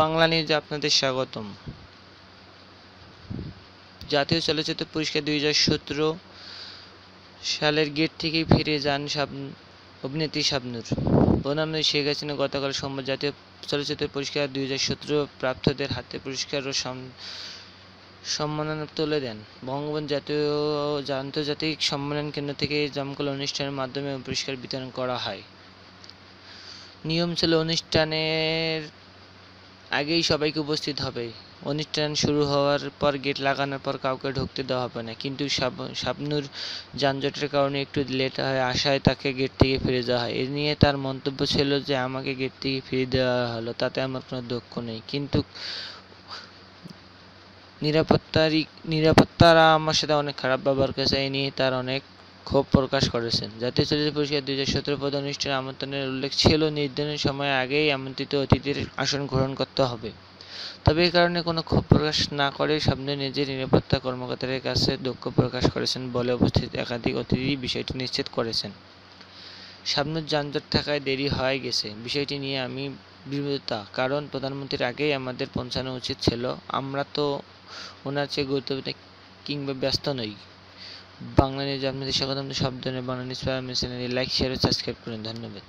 বাংলা নিউজে আপনাদের স্বাগতম। জাতীয় চলচ্চিত্র পুরস্কার 2017 সালের গেট থেকেই ফিরে যান অভিনেত্রী শাবনূর। প্রধানমন্ত্রী শেখ হাসিনা গতকাল সোমবার জাতীয় চলচ্চিত্র পুরস্কার 2017 প্রাপ্তদের হাতে পুরস্কার ও সম্মাননা তুলে দেন। বঙ্গবন্ধু জাতীয় আন্তর্জাতিক সম্মেলন কেন্দ্র থেকে জমকালো অনুষ্ঠানের মাধ্যমে পুরস্কার বিতরণ করা হয়। নিয়ম ছিল অনুষ্ঠানের আগেই সবাইকে উপস্থিত হবে। অনুষ্ঠান শুরু হওয়ার পর গেট লাগানোর পর কাউকে ঢুকতে দেওয়া হবে না, কিন্তু শাবনূর যানজটের কারণে একটু লেট হয়ে আসায় তাকে গেট থেকে ফিরে যাওয়া হয়। এ নিয়ে তার মন্তব্য ছিল যে আমাকে গেট থেকে ফিরে দেওয়া হলো, তাতে আমার কোনো দুঃখ নেই, কিন্তু নিরাপত্তারা আমার সাথে অনেক খারাপ ব্যবহার করেছে। এই নিয়ে তার অনেক ক্ষোভ প্রকাশ করেছেন। জাতীয় চলচ্চিত্র পুরস্কার 2017 প্রধান অনুষ্ঠানে আমন্ত্রণের উল্লেখ ছিল নির্ধারণের সময় আগেই আমন্ত্রিত অতিথির আসন গ্রহণ করতে হবে। তবে এই কারণে কোনো ক্ষোভ প্রকাশ না করে শাবনূর নিজের নিরাপত্তা কর্মকর্তাদের কাছে দুঃখ প্রকাশ করেছেন বলে উপস্থিত একাধিক অতিথি বিষয়টি নিশ্চিত করেছেন। শাবনূর যানজট থাকায় দেরি হয়ে গেছে, বিষয়টি নিয়ে আমি বিব্রত, কারণ প্রধানমন্ত্রীর আগেই আমাদের পৌঁছানো উচিত ছিল। আমরা তো ওনার চেয়ে গুরুত্বপূর্ণ কিংবা ব্যস্ত নই। বাংলা নিউজে আপনাদের স্বাগতম। সব ধরনের বাংলা নিউজ পেতে চ্যানেলটি লাইক, শেয়ার ও সাবস্ক্রাইব করুন। ধন্যবাদ।